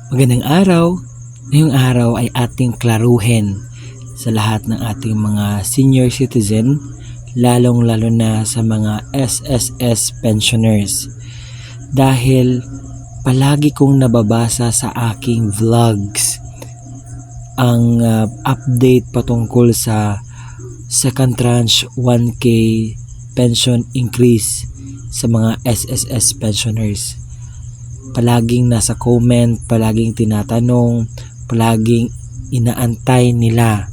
Magandang araw. Ngayong araw ay ating klaruhin sa lahat ng ating mga senior citizen, lalong-lalo na sa mga SSS pensioners. Dahil palagi kong nababasa sa aking vlogs ang update patungkol sa second tranche 1K pension increase sa mga SSS pensioners. Palaging nasa comment, palaging tinatanong, palaging inaantay nila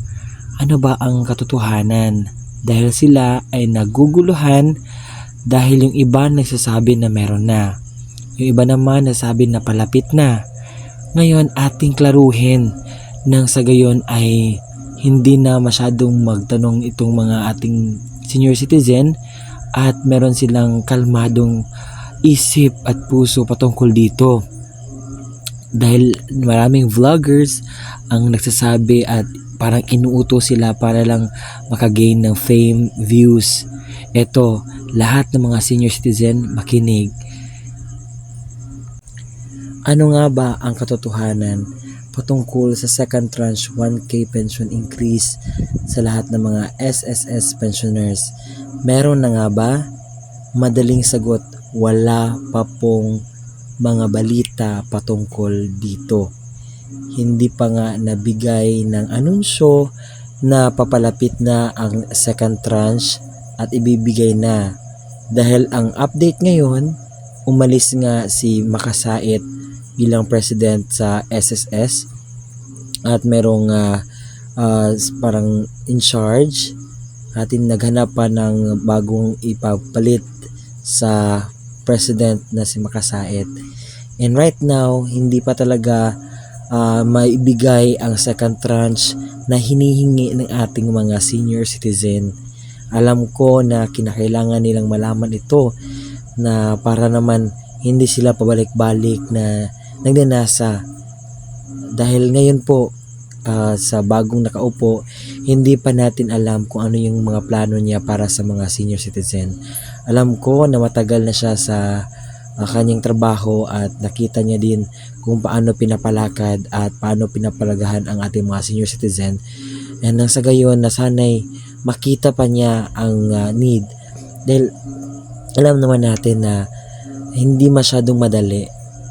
ano ba ang katotohanan, dahil sila ay naguguluhan dahil yung iba nagsasabi na meron na, yung iba naman nasabi na palapit na. Ngayon ating klaruhin nang sa gayon ay hindi na masyadong magtanong itong mga ating senior citizen at meron silang kalmadong isip at puso patungkol dito, dahil maraming vloggers ang nagsasabi at parang inuutos sila para lang makagain ng fame, views. Ito, lahat ng mga senior citizen makinig. Ano nga ba ang katotohanan patungkol sa second tranche 1K pension increase sa lahat ng mga SSS pensioners? Meron na nga ba? Madaling sagot, wala pa pong mga balita patungkol dito. Hindi pa nga nabigay ng anunsyo na papalapit na ang second tranche at ibibigay na. Dahil ang update ngayon, umalis nga si Makasait bilang president sa SSS at merong parang in charge at naghanap pa ng bagong ipapalit sa president na si Makasait. And right now, hindi pa talaga maibigay ang second tranche na hinihingi ng ating mga senior citizen. Alam ko na kinakailangan nilang malaman ito na para naman hindi sila pabalik-balik na nagnanasa. Dahil ngayon po, sa bagong nakaupo, hindi pa natin alam kung ano yung mga plano niya para sa mga senior citizen. Alam ko na matagal na siya sa kanyang trabaho at nakita niya din kung paano pinapalakad at paano pinapalagahan ang ating mga senior citizen. And nang sa gayon na sanay makita pa niya ang need. Dahil alam naman natin na hindi masyadong madali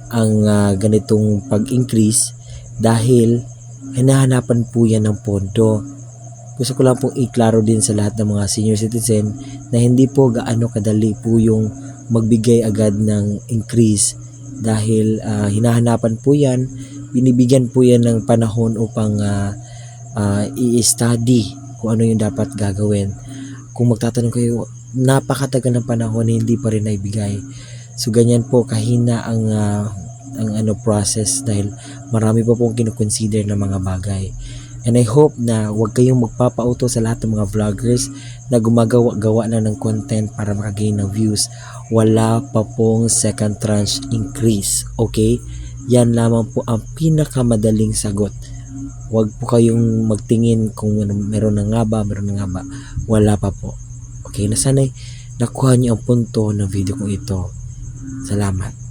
ang ganitong pag-increase dahil hinahanapan po yan ng pondo. Gusto ko lang pong iklaro din sa lahat ng mga senior citizen na hindi po gaano kadali po yung magbigay agad ng increase dahil hinahanapan po yan, binibigyan po yan ng panahon upang i-study kung ano yung dapat gagawin. Kung magtatanong kayo, napakatagal ng panahon hindi pa rin naibigay. So ganyan po kahina ang process dahil marami pa pong kinukonsider na mga bagay. And I hope na huwag kayong magpapauto sa lahat ng mga vloggers na gumagawa na ng content para makagain ng views. Wala pa pong second tranche increase. Okay? Yan lamang po ang pinakamadaling sagot. Huwag po kayong magtingin kung meron na nga ba. Wala pa po. Okay? Nasanay nakuha niyo ang punto ng video kong ito. Salamat.